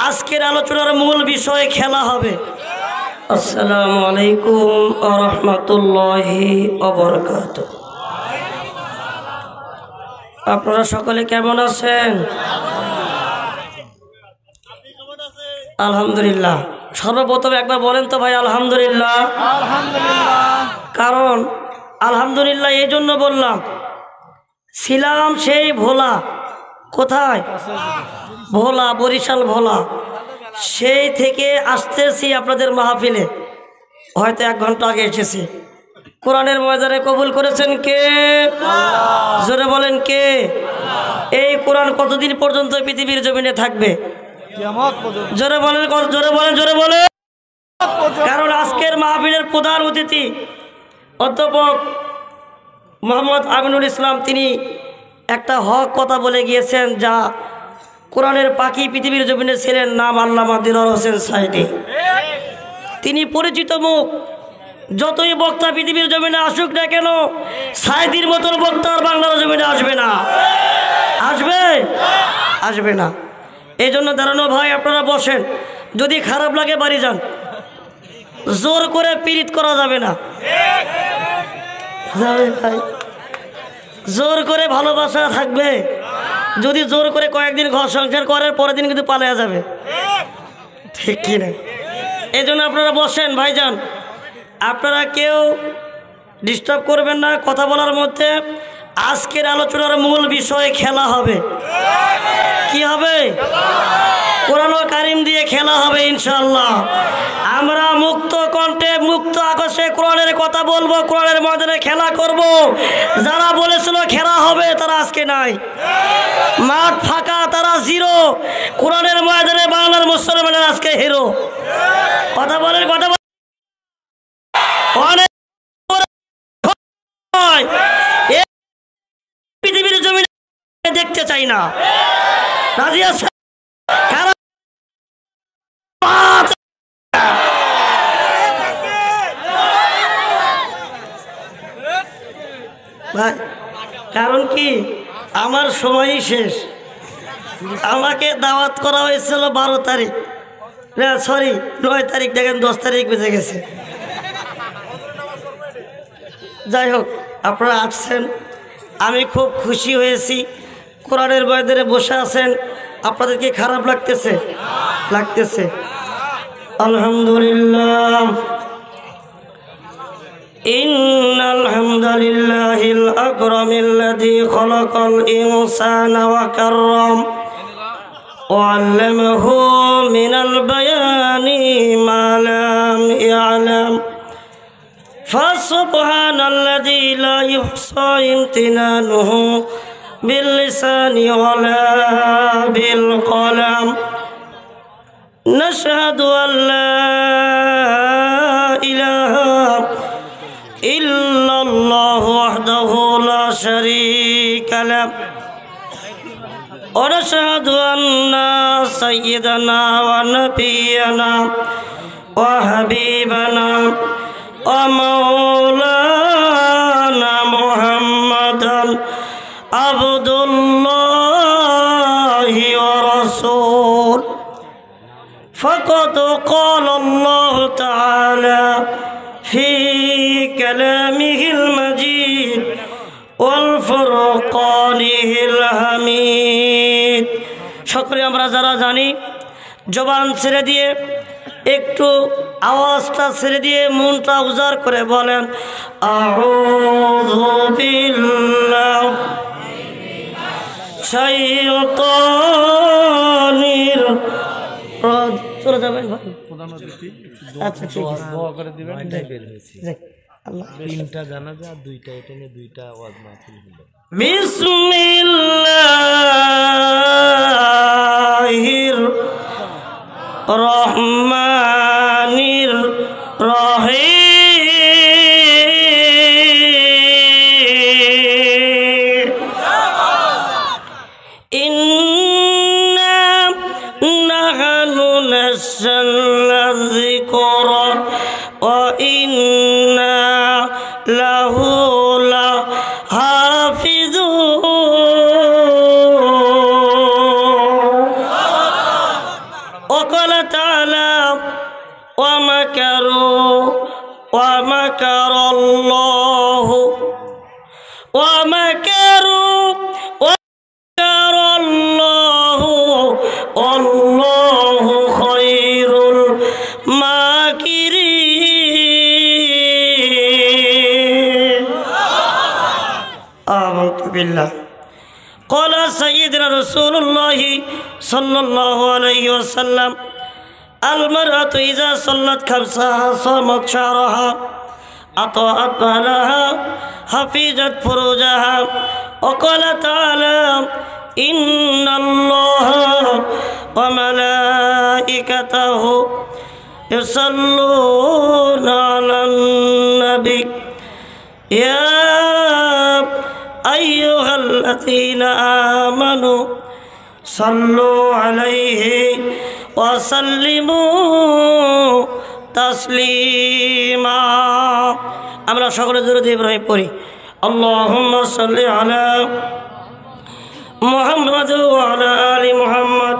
আজকের আলোচনার মূল বিষয় খেলা হবে। আসসালামু আলাইকুম ওয়া রাহমাতুল্লাহি ওয়া বারাকাতুহু। আপনারা সকলে কেমন আছেন? আলহামদুলিল্লাহ। সর্বপ্রথম একবার বলেন তো ভাই আলহামদুলিল্লাহ। কারণ আলহামদুলিল্লাহ এই জন্য বললাম, ছিলাম সেই ভোলা, কোথায়? ভোলা, বরিশাল ভোলা। সেই থেকে আসতেছি আপনাদের মাহফিলে, হয়তো 1 ঘন্টা আগে এসেছি। কোরআনের ময়দানে কবুল করেছেন কে? জোরে বলেন কে? এই কোরআন কতদিন পর্যন্ত পৃথিবীর জমিনে থাকবে? জোরে বলেন, জোরে বলেন, জোরে বলেন। কারণ আজকের মাহফিলের প্রধান অতিথি অধ্যাপক মোহাম্মদ আমিনুল ইসলাম, তিনি একটা হক কথা বলে গিয়েছেন, যা কোরআনের পাখি পৃথিবীর জমিনে ছিলেন, নাম আল্লামা দিলওয়ার হোসেন সাঈদী। তিনি পরিচিত মুখ। যতই বক্তা পৃথিবীর জমিনে আসুক না কেন, সাঈদীর মতন বক্তা আর বাংলার জমিনে আসবে না। আসবে? আসবে না। এই জন্য দাঁড়ানো ভাই, আপনারা বসেন। যদি খারাপ লাগে বাড়ি যান। জোর করে পীড়িত করা যাবে না। যাবে ভাই, জোর করে ভালোবাসা থাকবে। যদি জোর করে কয়েকদিন ঘর সংসার করার পরের দিন কিন্তু পালিয়ে যাবে, ঠিক কি না? এই জন্য আপনারা বসেন ভাইজান। আপনারা কেউ ডিস্টার্ব করবেন না কথা বলার মধ্যে। আজকের আলোচনার মূল বিষয় খেলা হবে। কি হবে? কোরআন কারীম দিয়ে খেলা হবে ইনশাআল্লাহ। আমরা মুক্ত কণ্ঠে, মুক্ত আকাশে কোরআনের কথা বলবো, কোরআনের ময়দানে খেলা করব। যারা বলেছিল খেলা হবে, তারা আজকে নাই। মাঠ ফাঁকা, তারা জিরো। কোরআনের ময়দানে বাংলার মুসলমানের আজকে হিরো। কথা বলেন, কথা বলেন। পৃথিবীর জমিনে দেখতে চাই না। রাজি আছে? কারণ কি, আমার সময়ই শেষ। আমাকে দাওয়াত করা হয়েছিল 12 তারিখ, না সরি 9 তারিখ, দেখেন 10 তারিখ বেজে গেছে। যাই হোক, আপনারা আসছেন, আমি খুব খুশি হয়েছি। কোরআনের ময়দানে বসে আছেন, আপনাদেরকে খারাপ লাগতেছে? লাগতেছে। আলহামদুলিল্লাহ। ইন্নাল হামদালিল্লাহিল আকরামিল্লাযী খালাকাল ইনসানা ওয়া কাররাম ওয়া আল্লামাহু মিনাল বায়ানি মা লাম ইয়ালাম। ফাসুবহানাল্লাযী লা ইহসা ইমতিনানুহু বিল লিসানি ওয়ালা বিল কলাম। নাশহাদু আল্লা ইলাহা ইল্লাল্লাহু ওয়াহদাহু লা শারীকা লাহু ওয়া নাশহাদু আন্না সাইয়্যিদানা ওয়া নাবিয়্যানা ওয়া হাবিবানা ওয়া মাওলানা মুহাম্মাদান আবদুল্লাহি ওয়া রাসূল। ফাকাদ ক্বালা আল্লাহু তাআলা ফি কালামিহিল মাজিদ ওয়াল ফুরকানিহিল হামিদ। সকলে আমরা যারা জানি, জবান ছেড়ে দিয়ে, একটু আওয়াজটা ছেড়ে দিয়ে, মনটা উজাড় করে বলেন আউযু বিল্লাহি মিনাশ শাইতানির রাজিম। চলে যাবেন ভাই। আচ্ছা ঠিক আছে, দোয়া করে দিবেন। বের হয়েছে আল্লাহ। 3টা জানাজা, 2টা এখানে, 2টা ওয়াজ মাহফিল হলো। বিসমিল্লাহির রহমানির রহিম। ইন্না নাহনু নাযালনা যিকরা ওয়া ইন্না লাহু লাহাফিজুন। ও وقال تعالى ومكروا ومكر الله ومكروا ومكر الله والله خير الماكرين. آمنت بالله. قال سيدنا رسول الله صلى الله عليه وسلم المرأة إذا صلت خمسها صامت شهرها أطاعت بالها حفظت فروجها. وقال تعالى إن الله وملائكته يصلون على النبي يا أيها الذين آمنوا صلوا عليه وسلموا تسليما. আমরা সকলে দুরূদ ইব্রাহিম পড়ি। আল্লাহুম্মা সাল্লি আলা মুহাম্মাদ ওয়া আলা আলি মুহাম্মাদ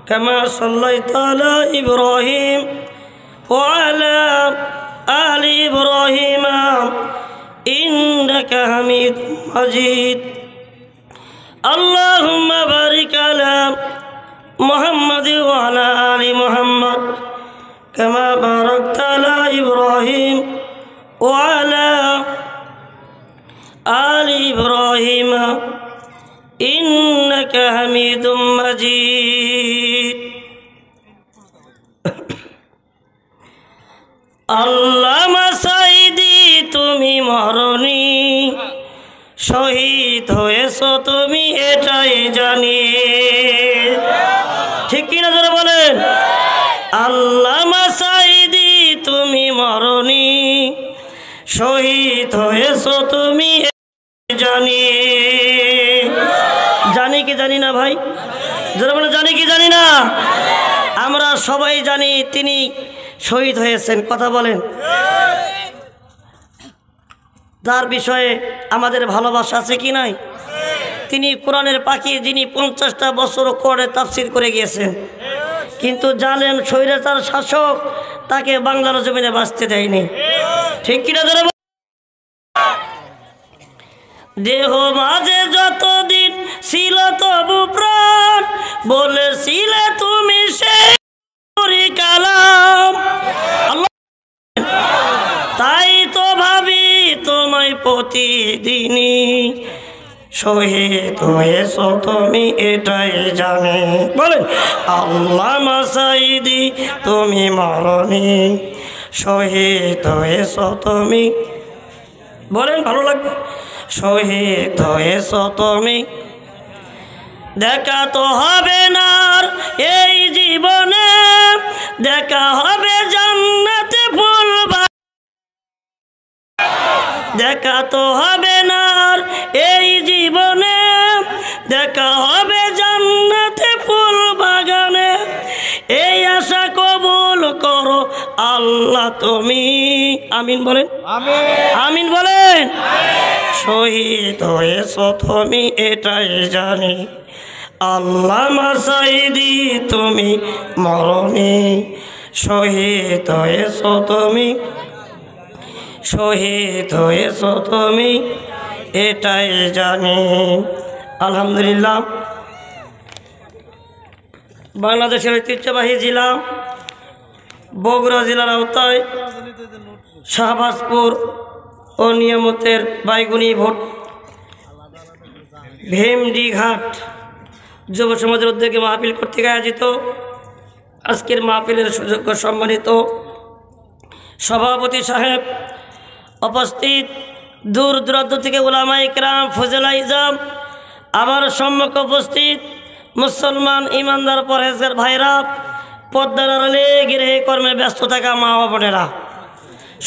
কামা সাল্লাইতা আলা ইব্রাহিম ওয়া আলা আলি ইব্রাহিম ইন্নাকা হামিদুম মাজিদ. আল্লাহুম্মা বারিক আলা মুহাম্মাদ ওয়া আলা আলি মুহাম্মাদ কামা বারাকতা আলা ইব্রাহিম ওয়া আলা আলি ইব্রাহিম ইন্নাকা হামিদুম মাজিদ. আল্লামা সাইদি তুমি মরণি শহীদ হয়েছো তুমি এটাই জানি। ঠিক কিনা যারা বলেন আল্লামা সাইদি তুমি মরণি শহীদ হয়েছো তুমি জানি। জানি কি জানি না ভাই? যারা বলে জানি কি জানি না? আমরা সবাই জানি তিনি শহীদ হয়েছেন। কথা বলেন। তার বিষয়ে আমাদের ভালোবাসা আছে কি নাই? তিনি কোরআনের পাখি, যিনি 50টা বছর করে তাফসীর করে গিয়েছেন, কিন্তু জালেম স্বৈরাচার শাসক তাকে বাংলার জমিনে বাঁচতে দেয়নি। ঠিক কিনা ধরে দেহ মাঝে যতদিন ছিল তবু প্রাণ বলেছিলে তুমি সেই কালাম। তাই তো ভাবি তোমায় প্রতিদিনই শহীদ হয়েছো তুমি এটাই জানি। বলেন আল্লামা সাইদি তুমি মরণি শহীদ হয়েছো তুমি। বলেন ভালো লাগবে। শহীদ হয়েছো তুমি। দেখা তো হবে না এই জীবনে, দেখা হবে জান্নাতে ফুল, দেখা তো হবে না এই জীবনে, দেখা হবে জান্নাতে ফুল বাগানে। এই আশা কবুল করো আল্লাহ তুমি। আমিন বলেন। আমিন বলেন। শহীদ হয়েছো তুমি এটাই জানি। আল্লামা সাইদি তুমি মরণি শহীদ হয়েছো তুমি। শহীদ হয়েছো তুমি এটাই জানি। আলহামদুলিল্লাহ। বাংলাদেশের ঐতিহ্যবাহী জেলা বগুড়া জেলার আওতায় শাহবাজপুর ও নিয়ামতের বাইগুনি ভোট ভীমডি ঘাট যুব সমাজের উদ্যোগে মাহফিল কর্তৃক আয়োজিত আজকের মাহফিলের সুযোগ্য সম্মানিত সভাপতি সাহেব, উপস্থিত দূর দূরান্ত থেকে উলামায়ে কেরাম, ফজলা ইজাম, আমার সম্মুখে উপস্থিত মুসলমান ইমানদার পরহেজগার ভাইরা, পর্দার আড়ালে গৃহে কর্মে ব্যস্ত থাকা মা ও বোনেরা,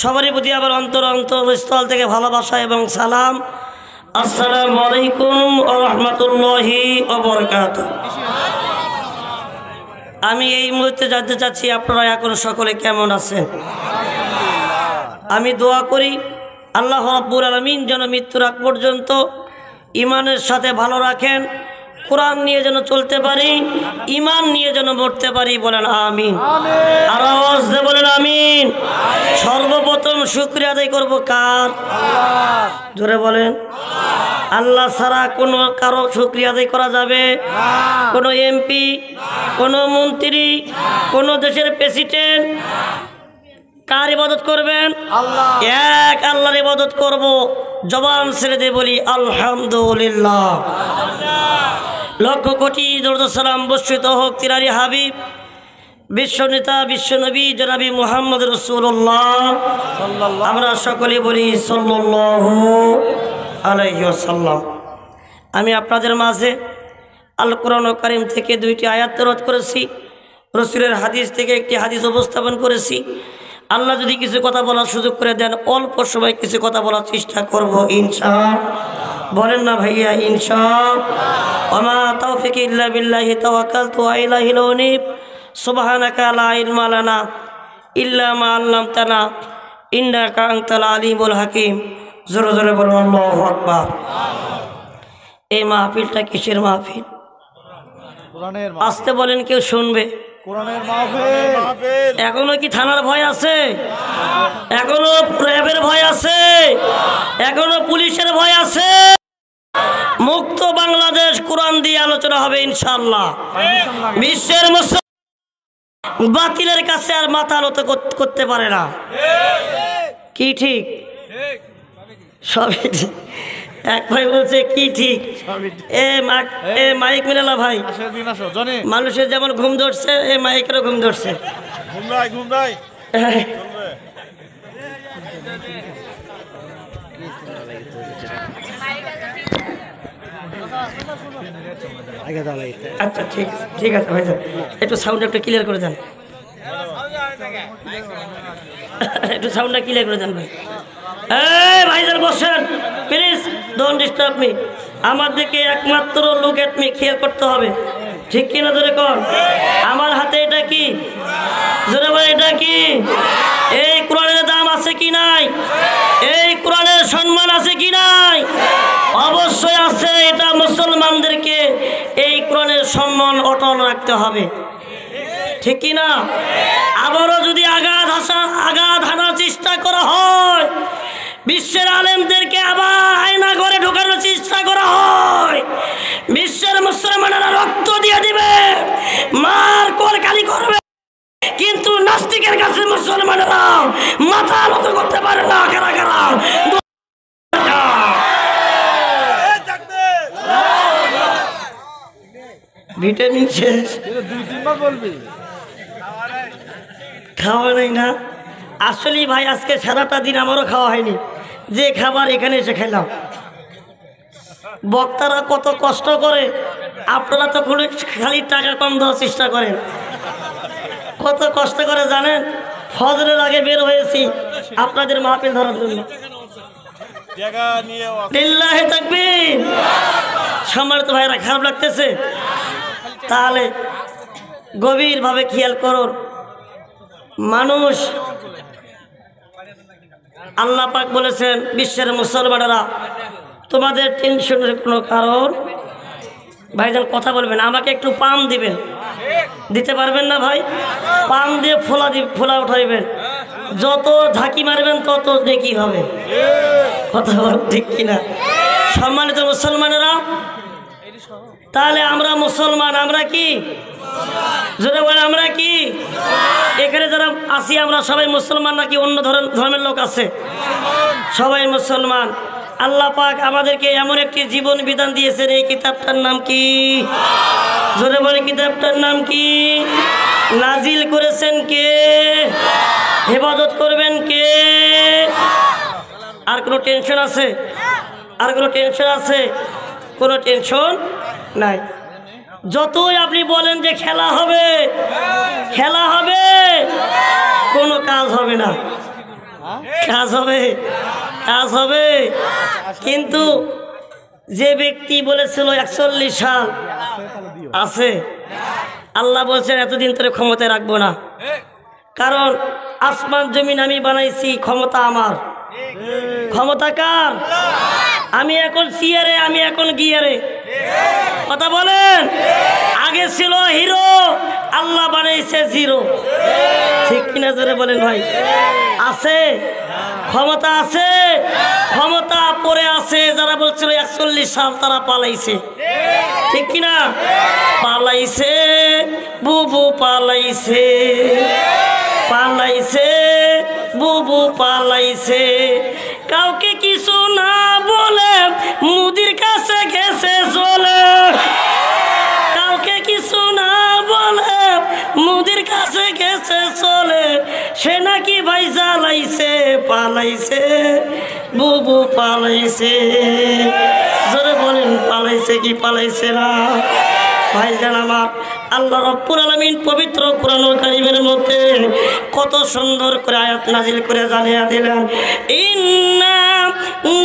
সবারই প্রতি আবার অন্তরস্থল থেকে ভালোবাসা এবং সালাম। আসসালামু আলাইকুম ওয়া রাহমাতুল্লাহি ওয়া বারাকাতুহু। আমি এই মুহূর্তে জানতে চাচ্ছি আপনারা এখন সকলে কেমন আছেন। আমি দোয়া করি আল্লাহ রাব্বুল আলামিন যেন মৃত্যুর আগ পর্যন্ত ইমানের সাথে ভালো রাখেন, কোরআন নিয়ে যেন চলতে পারি, ঈমান নিয়ে যেন মরতে পারি। বলেন আমিন। আর আওয়াজ দিয়ে বলেন আমিন। সর্বপ্রথম শুকরিয়া আদায় করব কার? জোরে বলেন। আল্লাহ ছাড়া কোনো কারো শুকরিয়া আদায় করা যাবে? কোনো এমপি, কোনো মন্ত্রী, কোনো দেশের প্রেসিডেন্ট কার ইবাদত করবেন? আল্লাহ। এক আল্লাহর ইবাদত করব। জবান ছেড়ে দিয়ে বলি আলহামদুলিল্লাহ। লক্ষ কোটি দরুদ সালাম বর্ষিত হোক তিনারি হাবিব বিশ্বনেতা বিশ্বনবী জনাবি মুহাম্মদ রাসূলুল্লাহ। আমরা সকলে বলি সাল্লাল্লাহু আলাইহি ওয়াসাল্লাম। আমি আপনাদের মাঝে আল কোরআন কারীম থেকে 2টি আয়াত তেলাওয়াত করেছি, রাসূলের হাদিস থেকে একটি হাদিস উপস্থাপন করেছি। আল্লাহ যদি কিছু কথা বলার সুযোগ করে দেন, অল্প সময় কিছু কথা বলার চেষ্টা করব ইনশাআল্লাহ। বলেন না ভাইয়া ইনশাআল্লাহ। ওমা তাওফিক ইল্লা বিল্লাহি তাওয়াক্কালতু আলাইহিল উনীব সুবহানাকা লা ইলমা লানা ইল্লা মা আল্লামতানা ইন্নাকা আনতাল আলিমুল হাকিম। জোরে জোরে বলুন আল্লাহু আকবার। এই মাহফিলটা কিসের মাহফিল? কোরআনের মাহফিল। আসতে বলেন, কেউ শুনবে? কোরআনের মাহফিল। এখনো কি থানার ভয় আছে? এখনো র্যাবের ভয় আছে? এখনো পুলিশের ভয় আছে? মুক্ত বাংলাদেশ কোরআন দিয়ে আলোচনা হবে ইনশাআল্লাহ। বিশ্বের মুসলমান বাতিলের কাছে আর মাথা নত করতে পারে না। কি ঠিক? সবই ঠিক। এক ভাই বলছে কি ঠিক? মাইক মিলালা ভাই, মানুষের যেমন ঘুম ধরছে এ মাইকেরও ঘুম ধরছে। আচ্ছা ঠিক আছে, ঠিক আছে ভাই, একটু সাউন্ড একটু ক্লিয়ার করে দেন, একটু সাউন্ডটা ক্লিয়ার করে দেন ভাই। এই ভাইজান বসেন প্লিজ, ডোন্ট ডিস্টার্ব মি। আমার দিকে একমাত্র লুক এট মি, খেয়াল করতে হবে, ঠিক কিনা? ধরে কর। আমার হাতে এটা কি? জোরে বলে এটা কি? এই কোরআনের দাম আছে কি নাই? এই কোরআনের সম্মান আছে কি নাই? অবশ্যই আছে। এটা মুসলমানদেরকে এই কোরআনের সম্মান অটল রাখতে হবে, ঠিক কিনা? আবারও যদি আঘাত হানার চেষ্টা করা হয়, বিশ্বের আলেমদেরকে আবার আয়না ঘরে ঢোকানোর চেষ্টা করা হয়, বিশ্বের মুসলমানেরা রক্ত দিয়ে দিবে, মার কোরকালি করবে, কিন্তু নাস্তিকের কাছে মুসলমানেরা মাথা নত করতে পারে না। কারা কারা? ভিটামিন শেষ, 2-3 বার বলবি, খাওয়া নাই না। আসলে ভাই আজকে সারাটা দিন আমারও খাওয়া হয়নি, যে খাবার এখানে এসে খেলাম। বক্তারা কত কষ্ট করে, আপনারা তো খালি টাকা কম দেওয়ার চেষ্টা করেন। কত কষ্ট করে জানেন? ফজরের আগে বের হয়েছি আপনাদের মাহফিল ধরার জন্য। লিল্লাহি তাকবীর। সম্মানিত ভাইরা, খারাপ লাগতেছে? তাহলে গভীরভাবে খেয়াল করুন। মানুষ, আল্লাহ পাক বলেছেন বিশ্বের মুসলমানেরা তোমাদের টেনশনের কোনো কারণ। ভাইজান কথা বলবেন, আমাকে একটু পাম দিবেন, দিতে পারবেন না ভাই? পাম দিয়ে ফোলা উঠাইবেন, যত ঝাঁকি মারবেন তত নেকি হবে। কথা বল ঠিক কিনা? সম্মানিত মুসলমানেরা, তাহলে আমরা মুসলমান, আমরা কি? জোরে বলে আমরা কি? এখানে যারা আছি আমরা সবাই মুসলমান নাকি অন্য ধর্মের লোক আছে? সবাই মুসলমান। আল্লাহ পাক আমাদেরকে এমন একটি জীবন বিধান দিয়েছেন, এই কিতাবটার নাম কি? জোরে বলে কিতাবটার নাম কি? নাজিল করেছেন কে? হেফাজত করবেন কে? আর কোনো টেনশন আছে? আর কোনো টেনশন আছে? কোনো টেনশন নাই। যতই আপনি বলেন যে খেলা হবে, খেলা হবে, কোনো কাজ হবে না। কাজ হবে, কাজ হবে। কিন্তু যে ব্যক্তি বলেছিল 41 সাল আছে, আল্লাহ বলছেন এতদিন ধরে ক্ষমতায় রাখবো না, কারণ আসমান জমিন আমি বানাইছি, ক্ষমতা আমার। ক্ষমতা কার? আমি এখন সিয়ারে, আমি এখন গিয়ারে। কথা বলেন। আগে ছিল হিরো, আল্লাহ বানাইছে জিরো। ঠিক কিনা জোরে বলেন ভাই? আছে ক্ষমতা, আছে ক্ষমতা পড়ে আছে। যারা বলছিল 41 সাল তারা পালাইছে, ঠিক কিনা? পালাইছে বুবু, পালাইছে পালাইছে বুবু, পালাইছে। কাউকে কিছু না বলে মুদির কাছে গেছে চলে। কাউকে কিছু না বলে মুদির কাছে গেছে চলে। সে নাকি ভাই জ্বালাইছে, পালাইছে বুবু, পালাইছে। জোরে বলেন, পালাইছে কি পালাইছে না? ভাইজান আমার, আল্লাহ রাব্বুল আলামিন পবিত্র কোরআনুল কারীমের মধ্যে কত সুন্দর করে আয়াত নাজিল করে জানিয়ে দিলেন, ইন্না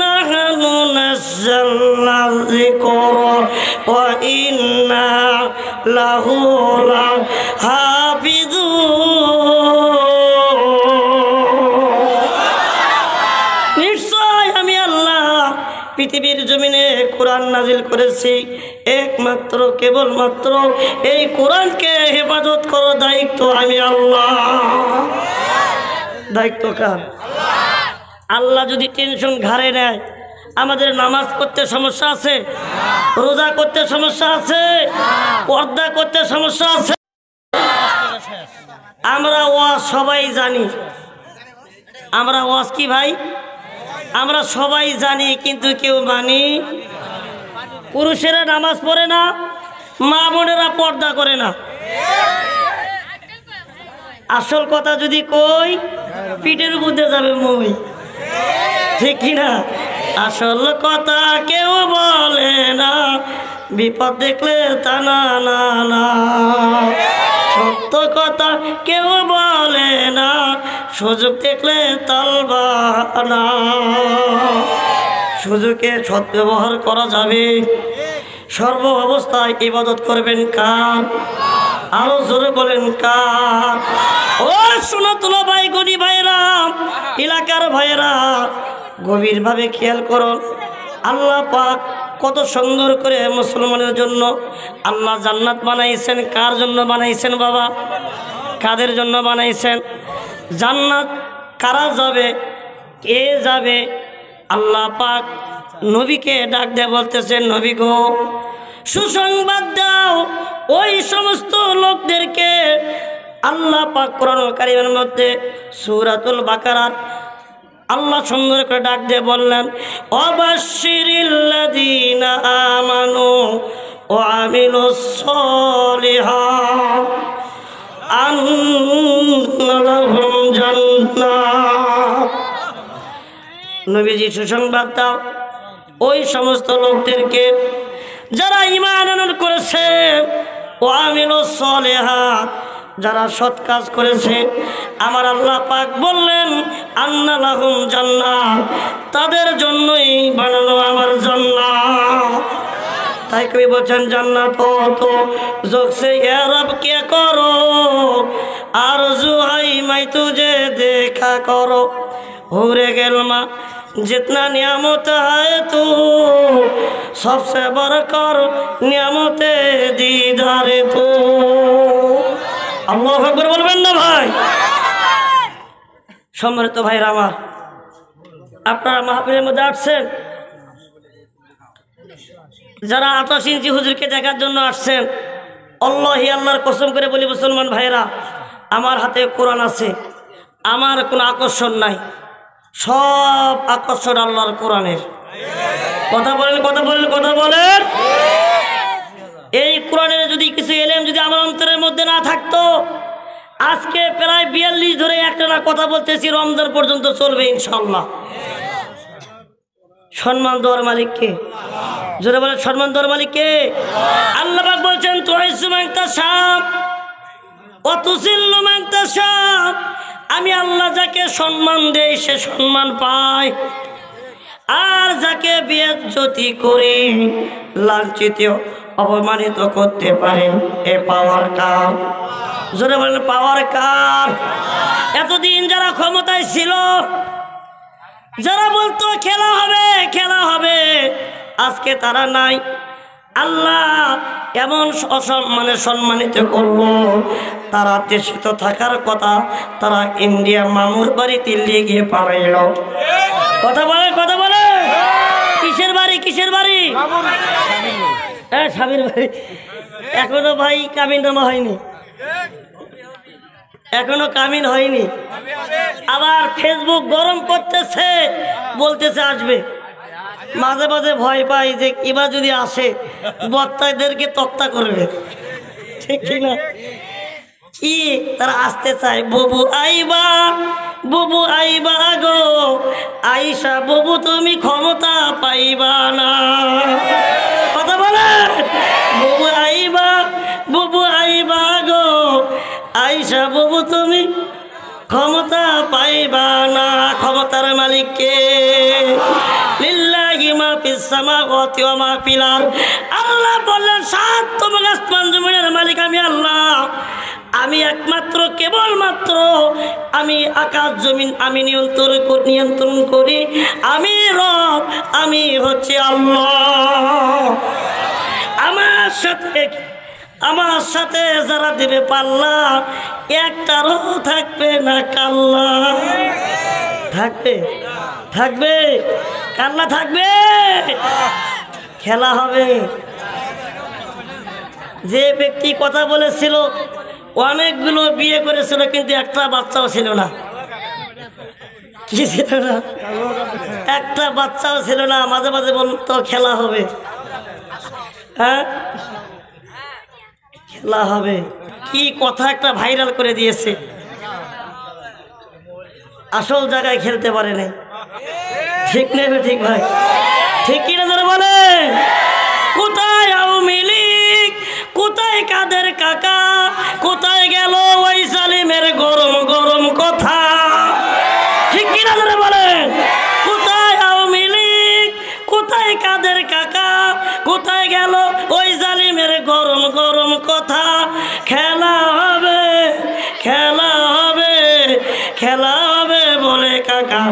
নাহনু নাযালনা যিকরা ওয়া ইন্না লাহু লাহাফিজুন। নিশ্চয় আমি আল্লাহ পৃথিবীর জমিনে কোরআন নাজিল করেছি একমাত্র কেবলমাত্র এই কোরআনকে হেফাজত করার দায়িত্ব আমি আল্লাহ। দায়িত্ব কার? আল্লাহ যদি টেনশন ঘাড়ে নেয়, আমাদের নামাজ পড়তে সমস্যা আছে, রোজা করতে সমস্যা আছে, পর্দা করতে সমস্যা আছে। আমরা ওয়াজ সবাই জানি, আমরা ওয়াজ কি ভাই আমরা সবাই জানি, কিন্তু কেউ মানি। পুরুষেরা নামাজ পড়ে না, মা বোনেরা পর্দা করে না। আসল কথা যদি কই, পিঠের মধ্যে যাবে মই, ঠিক কিনা? আসল কথা কেউ বলে না, বিপদ দেখলে তা না না না। সত্য কথা কেউ বলে না, সুযোগ দেখলে তালবানা। সুযোগে সদ্ব্যবহার করা যাবে। সর্ব অবস্থায় ইবাদত করবেন কার? আরো জোরে বলেন কার? ও সুন্নাতুল ভাই, গনি ভাইরা, এলাকার ভাইরা, গভীরভাবে খেয়াল করুন। আল্লাহ পাক কত সুন্দর করে মুসলমানের জন্য আল্লাহ জান্নাত বানাইছেন। কার জন্য বানাইছেন বাবা? কাদের জন্য বানাইছেন? জান্নাত কারা যাবে, কে যাবে? আল্লাহ পাক নবীকে ডাক দিয়ে বলতেছেন, নবী গো, সুসংবাদ দাও ওই সমস্ত লোকদেরকে। আল্লাহ পাক কোরআনুল কারীমের মধ্যে সূরাতুল বাকারার আল্লাহ সুন্দর করে ডাক দিয়ে বললেন, অবাশশিরিল্লাযীনা আমানু ওয়া আমিলুস সলিহাত আন্না লাহুম জান্নাত। নবীজি সুসংবাদ দাও ওই সমস্ত লোকদেরকে যারা ঈমান আনয়ন করেছে, ওয়া আমিলুস সলিহাত, যারা সৎ কাজ করেছে। আমার আল্লাহ পাক বললেন, আন্না লাহুম জান্নাত, তাদের জন্যই বানানো আমার জান্নাত। তাই কবি বলছেন, জান্নাত हो तो जोग से या रब क्या करो, आरज़ू है मैं तुझे देखा करो, हुरे गिल्मा जितना नियामत है तू सबसे बढ़कर नियामत दीदार तू। আল্লাহু আকবার বলবেন না ভাই? সম্মানিত ভাইরা আমার, আপনারা মাহফিলের মধ্যে আসছেন, যারা 28 ইঞ্চি হুজুরকে দেখার জন্য আসছেন, আল্লাহি আল্লাহর কসম করে বলি মুসলমান ভাইরা, আমার হাতে কোরআন আছে, আমার কোনো আকর্ষণ নাই, সব আকর্ষণ আল্লাহর কোরআনের। কথা বলেন, কথা বলেন, কথা বলেন। এই কোরআনের যদি কিছু এলেম যদি আমার অন্তরের মধ্যে না থাকতো, আজকে প্রায় 42 ধরে একটা না কথা বলতেছি, রমজান পর্যন্ত চলবে ইনশাআল্লাহ। সম্মান দেওয়ার মালিককে জোরে বলেন, সম্মান দেওয়ার মালিককে। আল্লাহ পাক বলছেন, তুইজ্জু মান তাশা ওয়া তুযিল্লু মান তাশা, আমি আল্লাহ যাকে সম্মান দেই সে সম্মান পায়, আর যাকে বেইজ্জতি করি, লাঞ্ছিত অপমানিত করতে পারে, এ পাওয়ার কার? জোরে বলেন, পাওয়ার কার? এতদিন যারা ক্ষমতায় ছিল, যারা বলতো খেলা হবে খেলা হবে, আজকে তারা নাই। আল্লাহ এমন মানে সম্মানিত করলো, তারা দেশে তো থাকার কথা, তারা ইন্ডিয়া মামুর বাড়িতে লেগে পালাইল। কথা বলে কথা বলে, কিসের বাড়ি কিসের বাড়ি? হ্যাঁ স্বামীর বাড়ি। এখনো ভাই কামিন নামা হয়নি, এখনো কামিন হয়নি। আবার ফেসবুক গরম করতেছে, বলতেছে আসবে। মাঝে মাঝে ভয় পাই যে এবার যদি আসে বক্তাদেরকে তক্তা করবে, ঠিক না? কি তারা আসতে চায়, বুবু আইবা বুবু আইবা গো, আইসা বুবু তুমি ক্ষমতা পাইবা না। কথা বলে, বুবু আইবা গো, আইসা বুবু তুমি ক্ষমতা পাইবা না। ক্ষমতার মালিককে লিল্লাহি মা ফিস সামাওয়াতি ওয়া মা ফিল আরদ। আল্লাহ বললেন সাত তোমার আসমান জমিনের মালিক আমি আল্লাহ। আমি একমাত্র কেবলমাত্র আমি আকাশ জমিন আমি নিয়ন্ত্রণ করি, আমি রব, আমি হচ্ছে আল্লাহ। আমার সাথে যারা দেবে পাল্লা, একটারও থাকবে না কাল্লা। থাকবে থাকবে কাল্লা থাকবে, খেলা হবে। যে ব্যক্তি কথা বলেছিল অনেকগুলো বিয়ে করেছিল, কিন্তু একটা বাচ্চাও ছিল না। কি ছিল না? একটা বাচ্চাও ছিল না। মাঝে মাঝে বলতো খেলা হবে, হ্যাঁ খেলা হবে। কি কথা একটা ভাইরাল করে দিয়েছে, আসল জায়গায় খেলতে পারে নাই। ঠিক নেবে ঠিক ভাই, ঠিক কিনা যারা বলে? কোথায় আওয়ামী লীগ, কোথায় কাদের কাকা, কোথায় গেল ওই সালিমের গরম গরম কথা? ঠিক কিনা যারা বলে? কোথায় আওয়ামী লীগ, কোথায় কাদের কাকা, কোথায় গেল ওই জালিমের গরম গরম কথা? খেলা হবে খেলা হবে খেলা হবে বলে কাকা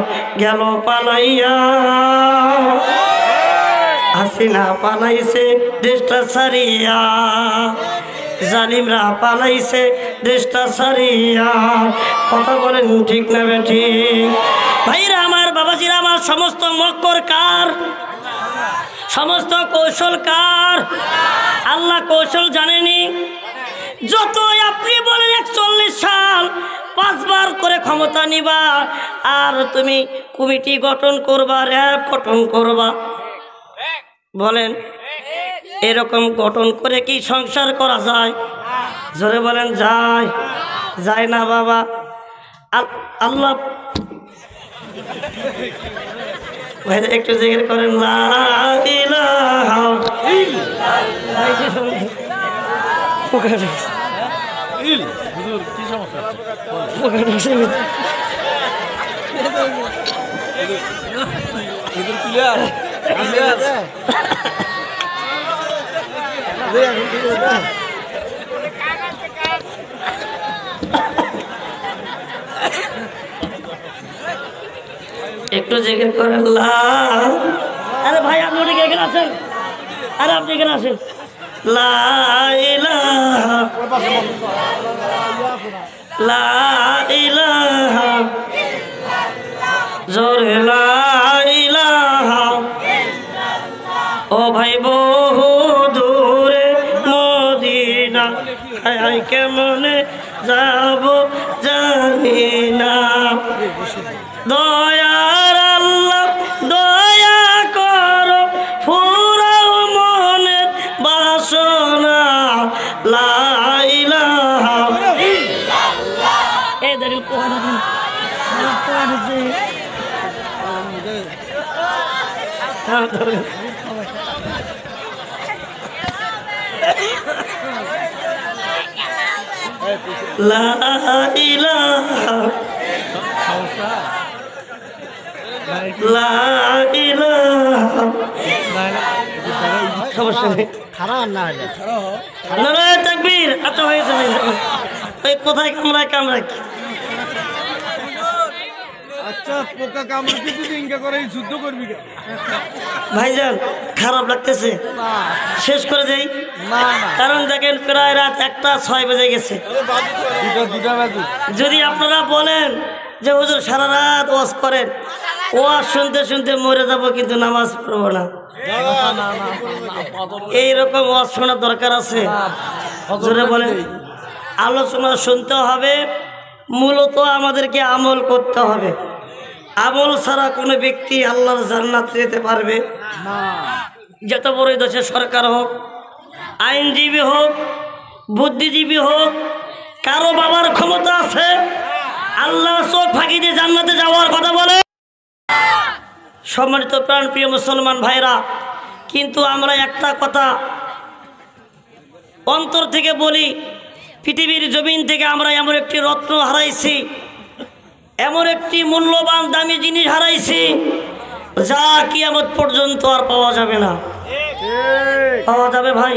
গেল পালাইয়া। হাসিনা পালাইছে দেশটা ছাড়িয়া, জালিমরা পালাইছে দেশটা ছাড়িয়া। কথা বলেন ঠিক না বেঠিক? ভাইরা আমার, বাবাজিরা আমার, সমস্ত মক্কর কার? সমস্ত কৌশল কার? আল্লাহ কৌশল জানেনি? যতই আপনি বলেন 41 সাল 5 বার করে ক্ষমতা নিবা, আর তুমি কমিটি গঠন করবা, র্যাব গঠন করবা, বলেন এরকম গঠন করে কি সংসার করা যায়? জোরে বলেন যায়? যায় না বাবা। আল্লাহ একটু জিকির করেন, লা ইলাহা একটু জিকির করেন। আরে ভাই আপনি ওদিকে এখানে আসেন, আরে আপনি এখানে আসেন। লা ইলাহা লা ইলাহা জোরে লা ইলাহা। ও ভাই বহু দূরে মদিনা, কেমনে যাব জানি না। দয়ার আল্লাহ দয়া করো, ফুরাও মনের বাসনা। লা ইলাহা এই দলিল কোরআন লা ইলাহা লা ইলাহা। সমস্যা নেই, নারায়ে তাকবীর। আচ্ছা হয়েছে, ওই কোথায় কামড়ায় কামড়ায় ভাইজান খারাপ লাগতেছে, শেষ করে দেই। কারণ দেখেন প্রায় রাত 1:06 বেজে গেছে। যদি আপনারা বলেন যে হুজুর সারা রাত ওয়াজ করেন, ওয়াজ শুনতে শুনতে মরে যাব, কিন্তু নামাজ পড়বো না, এইরকম ওয়াজ শোনার দরকার আছে? জোরে বলেন। আলোচনা শুনতে হবে, মূলত আমাদেরকে আমল করতে হবে। আমল ছাড়া কোনো ব্যক্তি আল্লাহর জান্নাতে যেতে পারবে না। যত বড় দেশের সরকার হোক, আইনজীবী হোক, বুদ্ধিজীবী হোক, কারো বাবার ক্ষমতা আছে আল্লাহর চোখ ফাঁকি দিয়ে জান্নাতে যাওয়ার কথা বলে? সম্মানিত প্রাণপ্রিয় মুসলমান ভাইরা, কিন্তু আমরা একটা কথা অন্তর থেকে বলি, পৃথিবীর জমিন থেকে আমরা এমন একটি রত্ন হারাইছি, এমন একটি মূল্যবান দামি জিনিস হারাইছি যা কিয়ামত পর্যন্ত আর পাওয়া যাবে না। পাওয়া যাবে ভাই,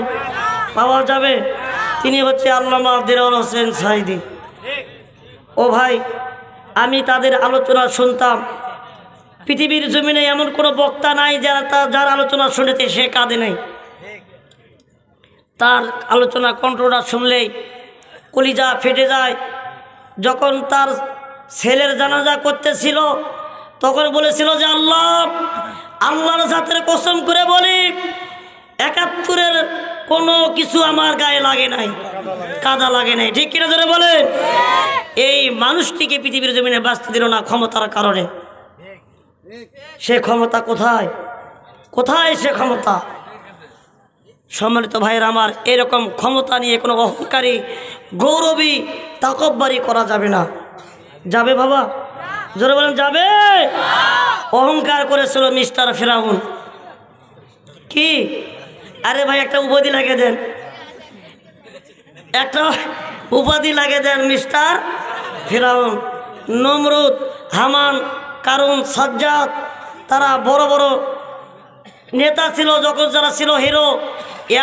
পাওয়া যাবে। তিনি হচ্ছে আল্লামা দেলোয়ার হোসেন সাঈদী। ও ভাই, আমি তাদের আলোচনা শুনতাম। পৃথিবীর জমিনে এমন কোনো বক্তা নাই যার আলোচনা শুনেতে সে কাঁদে নাই। তার আলোচনা কণ্ঠটা শুনলেই কলিজা ফেটে যায়। যখন তার ছেলের জানাজা করতেছিল তখন বলেছিল যে আল্লাহর জাতের কসম করে বলি, ৭১-এর কোনো কিছু আমার গায়ে লাগে নাই, কাদা লাগে নাই। ঠিক কিনা ধরে বলে? এই মানুষটিকে পৃথিবীর জমিনে বাঁচতে দিল না ক্ষমতার কারণে। সে ক্ষমতা কোথায়? কোথায় সে ক্ষমতা? সম্মানিত ভাইয়ের আমার, এরকম ক্ষমতা নিয়ে কোনো অহংকারী গৌরবী তাকব্বুরি করা যাবে না। যাবে বাবা? জোরে বলেন যাবে? অহংকার করেছিল মিস্টার ফিরাউন। কি? আরে ভাই একটা উপাধি লাগিয়ে দেন, একটা উপাধি লাগিয়ে দেন মিস্টার ফিরাউন। নমরুদ, হামান, কারুন, সাজ্জাদ, তারা বড় বড় নেতা ছিল যখন, যারা ছিল হিরো।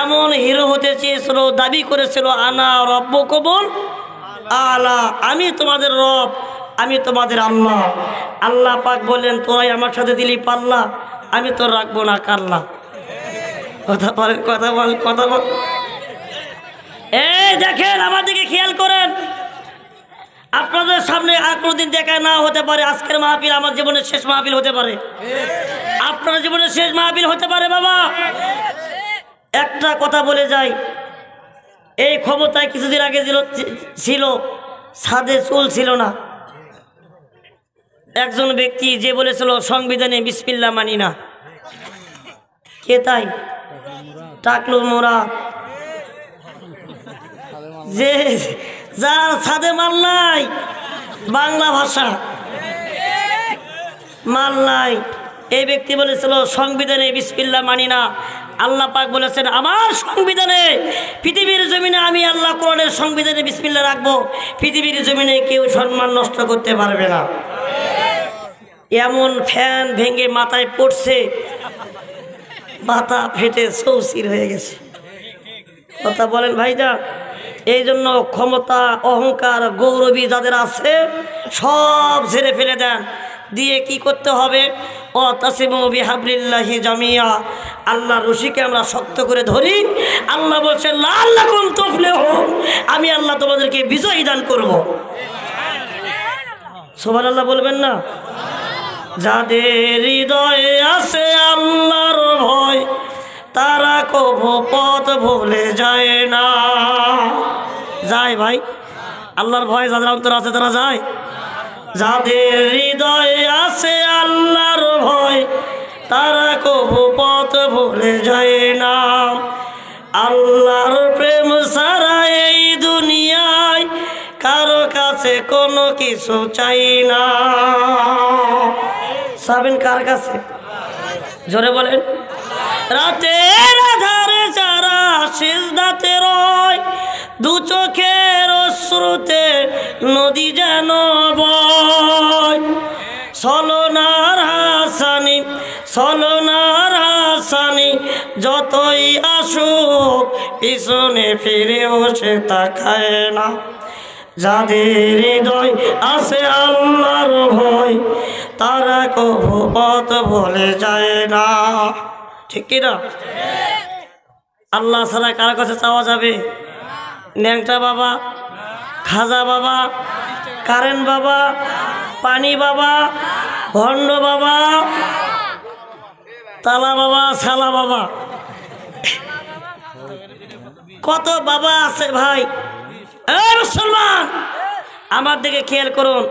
এমন হিরো হতে চেয়েছিল, দাবি করেছিল আনা রব্বুকুমুল আলা, আমি তোমাদের রব, আমি তোমাদের আল্লাহ। আল্লাহ পাক বললেন তোরাই আমার সাথে দিলি পাল্লা, আমি তো রাখবো না কাল্লা। কথা বলেন, কথা বল, কথা বল। এই দেখেন, আমার দিকে খেয়াল করেন। আপনাদের সামনে আর কোনোদিন দেখা না হতে পারে। আজকের মাহফিল আমার জীবনের শেষ মাহফিল হতে পারে, আপনার জীবনের শেষ মাহফিল হতে পারে। বাবা একটা কথা বলে যাই, এই ক্ষমতায় কিছুদিন আগে ছিল, ছাদে চুল ছিল না। একজন ব্যক্তি যে বলেছিল সংবিধানে বিসমিল্লাহ মানি না। কে তাই? টাকলু মোরা, যে যার ছাদে মাল নাই, বাংলা ভাষা মাল নাই, এই ব্যক্তি বলেছিল সংবিধানে বিসমিল্লাহ মানি না। আল্লাহ পাক বলেছেন আমার সংবিধানে, পৃথিবীর জমিনে আমি আল্লাহ কোরআনের সংবিধানে বিসমিল্লাহ রাখবো, পৃথিবীর জমিনে কেউ সম্মান নষ্ট করতে পারবে না। এমন ফ্যান ভেঙে মাথায় পড়ছে, মাথা ফেটে চৌচির হয়ে গেছে। কথা বলেন ভাইরা। এই জন্য ক্ষমতা, অহংকার, গৌরবী যাদের আছে সব ঝেড়ে ফেলে দেন। দিয়ে কি করতে হবে? ওয়াতাসিমু বিহাবলিল্লাহি জামিয়া, আল্লাহর রশিকে আমরা শক্ত করে ধরি। আল্লাহ বলছেন লাআল্লাকুম তুফলিহুন, আমি আল্লাহ তোমাদেরকে বিজয় দান করব। সুবহানাল্লাহ বলবেন না? যাদের হৃদয়ে আছে আল্লাহর ভয়, তারা কভু পথ ভুলে যায় না। যায় ভাই, আল্লাহর ভয় যাদের অন্তর আছে তারা যায়। যাদের হৃদয়ে আছে আল্লাহর ভয়, তারা কভু পথ ভুলে যায় না। আল্লাহর প্রেম ছাড়া এই দুনিয়ায় কারো কাছে কোনো কিছু চাই না। সাবেন কার কাছে? জোরে বলেন। রাতের আধারে যারা সিজদাতে রয়, দু চোখের অশ্রুতে নদী যেন বয়। ছলনার হাসানি, ছলনার হাসানি যতই আসুক, পিছনে ফিরেও সে তাকায় না। যাদের হৃদয় আছে আল্লাহর ভয়, তারা কভু পথ ভুলে যায় না। ঠিক কিনা? আল্লাহ ছাড়া কার কাছে চাওয়া যাবে? ন্যাংটা বাবা, খাজা বাবা, কারেন্ট বাবা, পানি বাবা, ভণ্ড বাবা, তালা বাবা, সালা বাবা, কত বাবা আছে ভাই। এই মুসলমান, আমার দিকে খেয়াল করুন।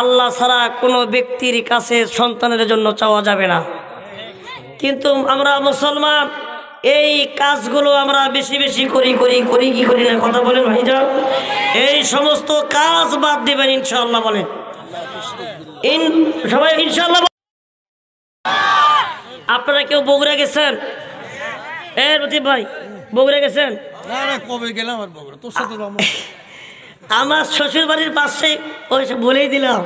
আল্লাহ ছাড়া কোনো ব্যক্তির কাছে সন্তানের জন্য চাওয়া যাবে না। কিন্তু আমরা মুসলমান এই কাজগুলো আমরা বেশি বেশি করি কি করি না? কথা বলেন ভাইজান। এই সমস্ত কাজ বাদ দিবেন ইনশাআল্লাহ। বলেন সবাই ইনশাআল্লাহ। আপনারা কেউ বগুড়া গেছেন? লতিফ ভাই বগুড়া গেছেন? কবে গেলাম আর বগুড়া তোর সাথে? আমার শ্বশুর বাড়ির পাশে, ওই বলেই দিলাম।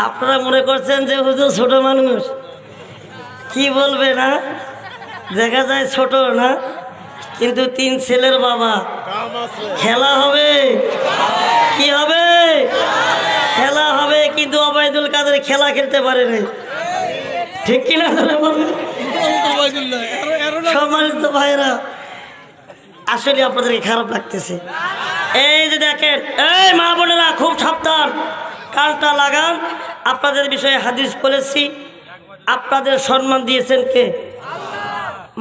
আপনারা মনে করছেন যে হুজুর ছোট মানুষ, কি বলবে না? দেখা যায় ছোট না, কিন্তু 3 ছেলের বাবা। খেলা হবে, কি হবে? খেলা হবে, কিন্তু ওবায়দুল কাদের খেলা খেলতে পারে নাই। ঠিক কিনা? সম্মানিত ভাইরা, আসলে আপনাদেরকে খারাপ লাগতেছে। এই যে দেখেন, এই মা বোনেরা খুব সাবধান, কানটা লাগান। আপনাদের বিষয়ে হাদিস বলেছি, আপনাদের সম্মান দিয়েছেন কে?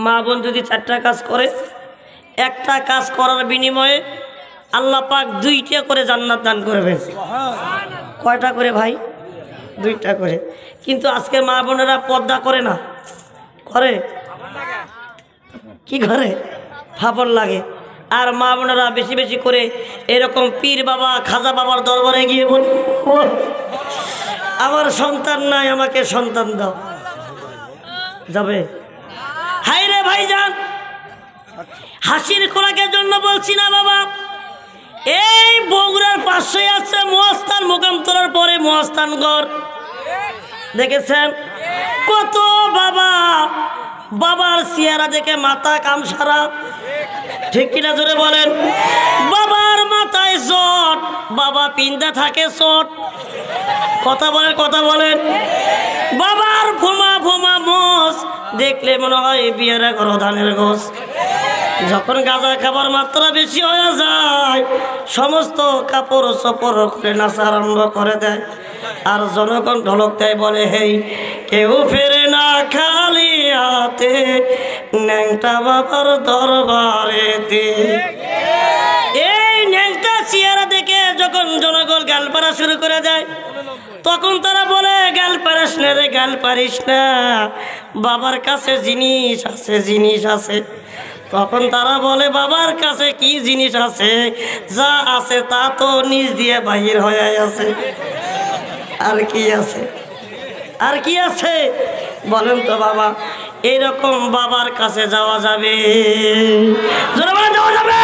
মা বোন যদি 4টা কাজ করে, একটা কাজ করার বিনিময়ে আল্লাহ পাক 2টা করে জান্নাত দান করবেন। কয়টা করে ভাই? 2টা করে। কিন্তু আজকে মা বোনেরা পর্দা করে না, করে কি করে? ফাপড় লাগে। আর মা বোনেরা বেশি বেশি করে এরকম পীর বাবা, খাজা বাবার দরবারে গিয়ে বল, আমার সন্তান নাই, আমাকে সন্তান দাও। যাবে? হাই রে ভাইজান, হাসির খোরাকের জন্য বলছি না বাবা। এই বগুড়ার পাশে আছে মহাস্থান, মোকামতলার পরে মহাস্থানগড়। দেখেছেন কত বাবা, বাবার চেহারা দেখে মাথা কামসারা। ঠিক কিনা জোরে বলেন? বাবার মাথায় চট, বাবা পিন্দা থাকে চট। কথা বলেন, কথা বলেন। বাবার ভোমা ভোমা মোষ দেখলে মনে হয় বিয়ের ঘর ধানের গোছ। যখন গাঁজা খাবার মাত্রা বেশি হয়ে যায়, সমস্ত কাপড় চোপড় খুলে নাচা আরম্ভ করে দেয়। আর জনগণ ঢোলক দেয়, বলে হেই কেউ ফেরে না খালি হাতে, ন্যাংটা বাবার দরবারেতে। এই ন্যাংটা চেহারা দেখে যখন জনগণ গাল পাড়া শুরু করে দেয়, তখন তারা বলে গাল পারিস না রে, গাল পারিস না, বাবার কাছে জিনিস আছে, জিনিস আছে। তখন তারা বলে বাবার কাছে কি জিনিস আছে? যা আছে তা তো নিজ দিয়ে বাহির হয়ে আছে। আর কি আছে? আর কি আছে বলেন তো বাবা? এইরকম বাবার কাছে যাওয়া যাবে? যাওয়া যাবে?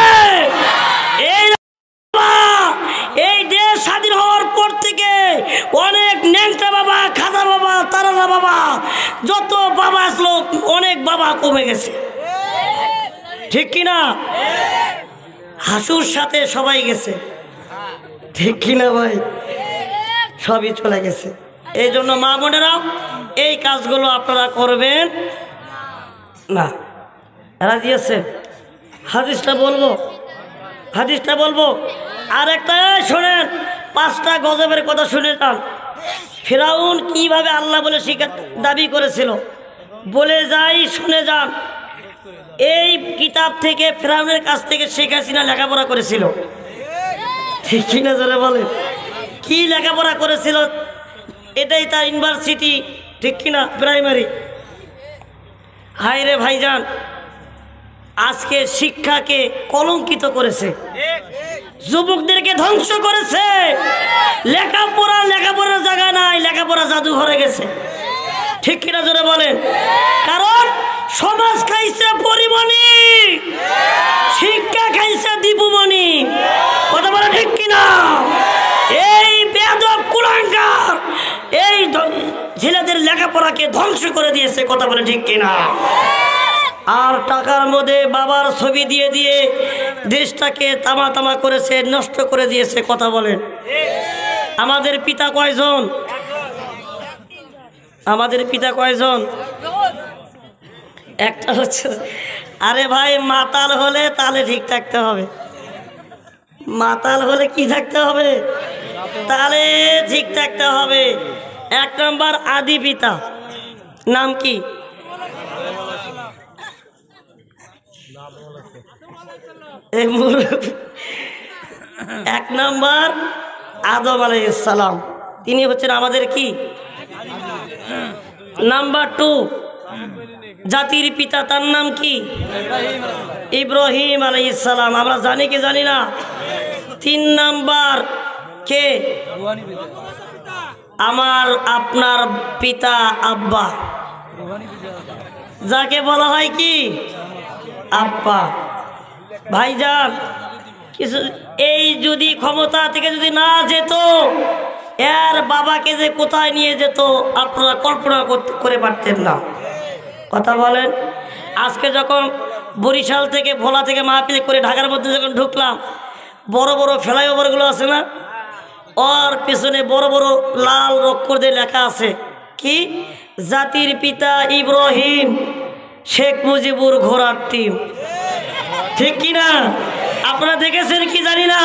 এই দেশ স্বাধীন হওয়ার পর থেকে অনেক ন্যাংটা বাবা, খাজা বাবা, তারালা বাবা, যত বাবা আসলো, অনেক বাবা কমে গেছে। ঠিক কিনা? হাসুর সাথে সবাই গেছে। ঠিক কিনা ভাই? সবই চলে গেছে। এই জন্য মা বোনেরা এই কাজগুলো আপনারা করবেন না। রাজি আছে? হাদিসটা বলবো, হাদিসটা বলবো। আর একটা শোনেন, 5টা গজবের কথা শুনে যান। ফিরাউন কিভাবে আল্লাহ বলে দাবি করেছিল, বলে যাই, শুনে যান। এই কিতাব থেকে, ফিরাউনের কাছ থেকে শেখ হাসিনা লেখাপড়া করেছিল। ঠিক কিনা জোরে বলে? কি লেখাপড়া করেছিল? এটাই তার ইউনিভার্সিটি। ঠিক কিনা? প্রাইমারি। হায় রে ভাইজান, আজকে শিক্ষাকে কলঙ্কিত করেছে, যুবকদেরকে ধ্বংস করেছে। লেখাপড়ার জায়গা নাই, লেখাপড়া জাদুঘরে গেছে। ঠিক কিনা জোরে বলেন? কারণ সমাজ খাইছে পরিমণি, শিক্ষা খাইছে দীপুমণি। কথা বলে ঠিক কিনা? এই বেয়াদব কুলাঙ্গার এই ছেলেদের লেখাপড়াকে ধ্বংস করে দিয়েছে। কথা বলে ঠিক কিনা? আর টাকার মধ্যে বাবার ছবি দিয়ে দিয়ে দেশটাকে তামা তামা করেছে, নষ্ট করে দিয়েছে। কথা বলেন, আমাদের পিতা কয়জন? আমাদের পিতা কয়জন? একটা হচ্ছে, আরে ভাই মাতাল হলে তাহলে ঠিক থাকতে হবে। মাতাল হলে কি থাকতে হবে? তাহলে ঠিক থাকতে হবে। 1 নম্বর আদি পিতা, নাম কি? এই মুরব্বি। 1 নম্বর আদম আলাইহিস সালাম, তিনি হচ্ছেন আমাদের কি? নাম্বার 2 জাতির পিতা, তার নাম কি? ইব্রাহিম আলাইহিস সালাম। আমরা জানি কি জানি না? 3 নাম্বার কে? আমার আপনার পিতা আব্বা, যাকে বলা হয় কি? আব্বা। ভাইজান, কিছু এই যদি ক্ষমতা থেকে যদি না যেত, এর বাবাকে যে কোথায় নিয়ে যেত আপনারা কল্পনা করে পারতেন না। কথা বলেন। আজকে যখন বরিশাল থেকে, ভোলা থেকে মাহফিল করে ঢাকার মধ্যে যখন ঢুকলাম, বড় বড় ফ্লাইওভারগুলো আছে না, ওর পিছনে বড় বড় লাল অক্ষর দিয়ে লেখা আছে কি? জাতির পিতা ইব্রাহিম, শেখ মুজিবুর ঘোড়ার টিম। ঠিক কিনা? আপনারা দেখেছেন কি জানি না,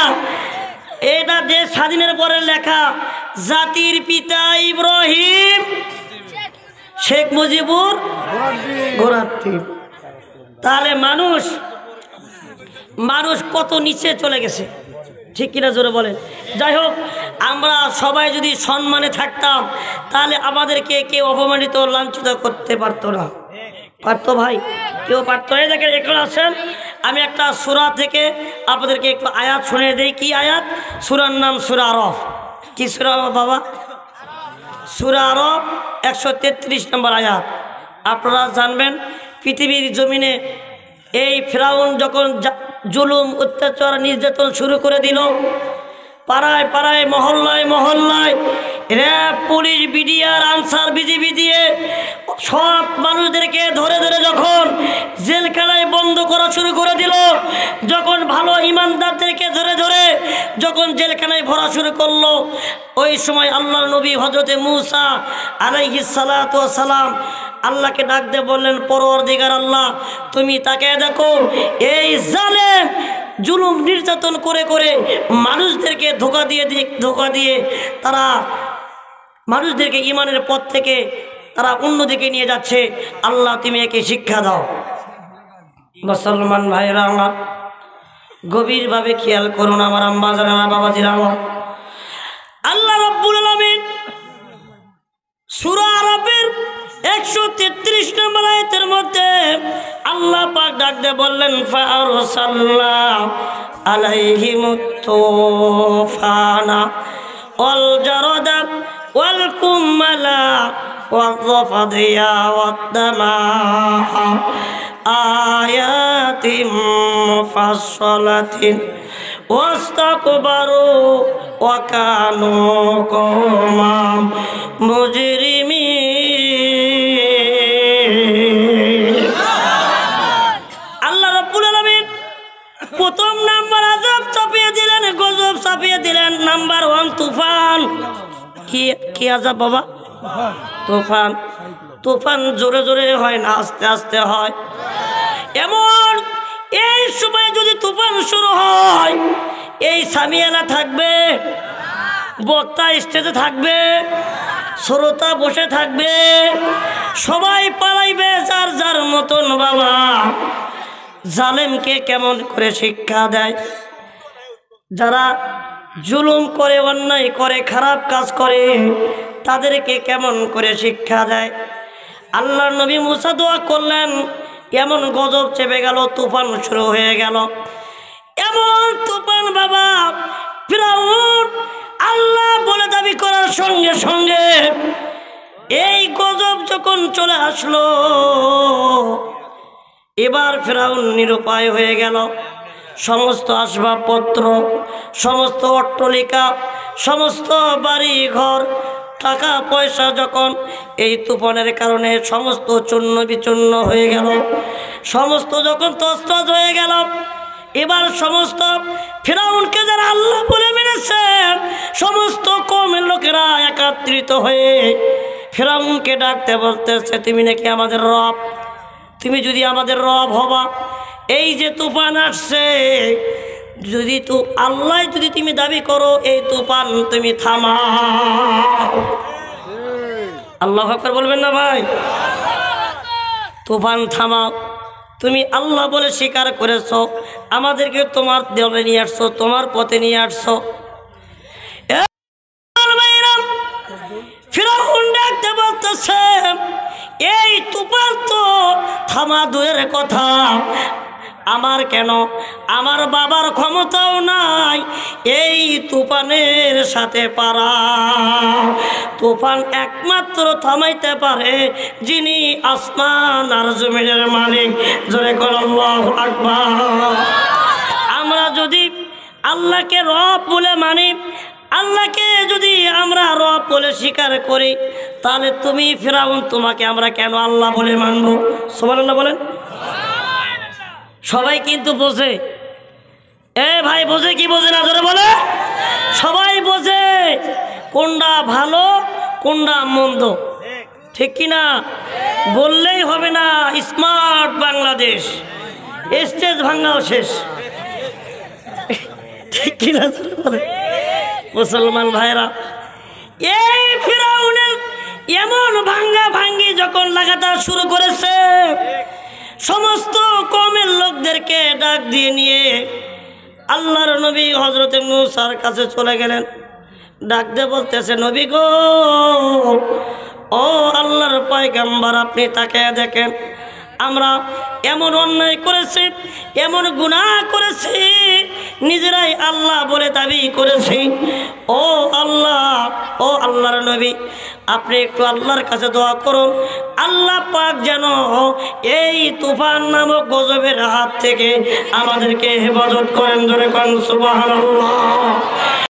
এটা দেশ স্বাধীনের পরে লেখা, জাতির পিতা ইব্রাহিম, শেখ মুজিবুর ঘোড়ার টিম। তাহলে মানুষ কত নিচে চলে গেছে। ঠিক কিনা জোরে বলেন। যাই হোক, আমরা সবাই যদি সম্মানে থাকতাম, তাহলে আমাদেরকে কেউ অপমানিত, লাঞ্ছিত করতে পারতো না। পারতো ভাই? কেউ পারতো? এই দেখেন, এখন আসেন, আমি একটা সূরা থেকে আপনাদেরকে একটু আয়াত শুনিয়ে দেই। কি আয়াত? সূরার নাম সূরা আরফ। কি সূরা বাবা? সূরা আরফ 133 নম্বর আয়াত। আপনারা জানবেন, পৃথিবীর জমিনে এই ফিরাউন যখন জুলুম, অত্যাচার, নির্যাতন শুরু করে দিল, পাড়ায় পাড়ায়, মহল্লায় মহল্লায় RAB, police, BDR, answer, BGB দিয়ে সব মানুষদেরকে ধরে ধরে যখন জেলখানায় বন্ধ করা শুরু করে দিল, যখন ভালো ইমানদারদেরকে ধরে ধরে যখন জেলখানায় ভরা শুরু করলো, ওই সময় আল্লাহর নবী হযরতে মূসা আলাইহিস সালাতু ওয়াস সালাম আল্লাহকে ডাক দিয়ে বললেন, পরওয়ারদিগার আল্লাহ, তুমি তাকে দেখো, এই জালেম জুলুম নির্যাতন করে করে মানুষদেরকে ধোঁকা দিয়ে তারা মানুষদেরকে ইমানের পথ থেকে তারা অন্যদিকে নিয়ে যাচ্ছে। আল্লাহ, তুমি একে শিক্ষা দাও। মুসলমান ভাইরা আমার, গভীরভাবে খেয়াল করুন আমার আম্মাজানেরা, বাবাজিরা আমার। আল্লাহ রাব্বুল আলামিন সূরা আরফের 133 নম্বর আয়াতের মধ্যে আল্লাহ পাক ডাক দিয়ে বললেন, ফাআরসালনা আলাইহিমুত তুফানা ওয়াল জারাদা ওয়াল কুম্মালা ওয়ায-যাফাদিয়া ওয়াদ-দামা আয়াতিন মুফাসসালাতিন ওয়াস্তাকবারু ওয়া কানু কওমান মুজরিমিন। আল্লাহ রাব্বুল আলামিন প্রথম নাম্বার আযাব চাপিয়ে দিলেন, গজব চাপিয়ে দিলেন। নাম্বার 1 তুফান। কি আযাব বাবা? তুফান। তুফান জোরে জোরে হয় না, আস্তে আস্তে হয়। এমন এই সময় যদি তুফান শুরু হয়, এই সামিয়ানা থাকবে, বক্তা স্টেজে থাকবে, শ্রোতা বসে থাকবে, সবাই পালাইবে যার যার মতন। বাবা, জালেমকে কেমন করে শিক্ষা দেয়, যারা জুলুম করে, অন্যায় করে, খারাপ কাজ করে, তাদেরকে কেমন করে শিক্ষা দেয়। আল্লাহর নবী মুসা দোয়া করলেন, এমন গজব চেপে গেল, তুফান শুরু হয়ে গেল। এমন তুফান বাবা, ফিরাউন আল্লাহ বলে দাবি করার সঙ্গে সঙ্গে এই গজব যখন চলে আসলো, এবার ফিরাউন নিরুপায় হয়ে গেল। সমস্ত আসবাবপত্র, সমস্ত অট্টালিকা, সমস্ত বাড়ি ঘর, টাকা পয়সা যখন এই তুফানের কারণে সমস্ত চূর্ণ বিচূর্ণ হয়ে গেল, সমস্ত যখন তছনছ হয়ে গেল, এবার সমস্ত ফিরাউনকে যারা আল্লাহ বলে মেনেছে সমস্ত কওমের লোকেরা একত্রিত হয়ে ফিরাউনকে ডাকতে বলতেছে, তুমি নাকি আমাদের রব, তুমি যদি আমাদের রব হবা, এই যে তুফান আসছে, যদি আল্লাহ যদি তুমি দাবি করো এই তুফান তুমি থামাও। আল্লাহু আকবার বলবেন না ভাই? তুফান থামাও, তুমি আল্লাহ বলে স্বীকার করেছো, আমাদেরকে তোমার দলে নিয়ে আসছো, তোমার পথে নিয়ে আসছো। ফিরাউন ডাকতে বলতেছে, এই তুফান তো থামা দূরের কথা, আমার কেন আমার বাবার ক্ষমতাও নাই এই তুফানের সাথে পারা। তুফান একমাত্র থামাইতে পারে যিনি আসমান আর জমিনের মালিক। জোরে করে আল্লাহু আকবার। আমরা যদি আল্লাহকে রব বলে মানি, আল্লাহকে যদি আমরা রব বলে স্বীকার করি, তাহলে তুমি ফিরাউন তোমাকে আমরা কেন আল্লাহ বলে মানবো? সুবহানাল্লাহ বলেন। সবাই কিন্তু বোঝে, এ ভাই বোঝে কি বোঝে না ধরে বলে? সবাই বোঝে কোনটা ভালো কোনটা মন্দ, ঠিক কিনা? বললেই হবে না স্মার্ট বাংলাদেশ, স্টেজ ভাঙাও শেষ, ঠিক কিনা বলে? মুসলমান ভাইরা, এই ফিরাউনের এমন ভাঙ্গা ভাঙ্গি যখন লাগাতার শুরু করেছে, সমস্ত কওমের লোকদেরকে ডাক দিয়ে নিয়ে আল্লাহর নবী হযরতে মূসার কাছে চলে গেলেন। ডাক দিয়ে বলতেছে, নবী গো, ও আল্লাহর পয়গম্বর, আপনি তাকায় দেখেন, আমরা এমন অন্যায় করেছি, এমন গুনাহ করেছি, নিজেরাই আল্লাহ বলে দাবি করেছি। ও আল্লাহ, ও আল্লাহর নবী, আপনি একটু আল্লাহর কাছে দোয়া করুন, আল্লাহ পাক যেন এই তুফান নামক গজবের হাত থেকে আমাদেরকে হেফাজত করেন। জোরে কোন সুবহানাল্লাহ।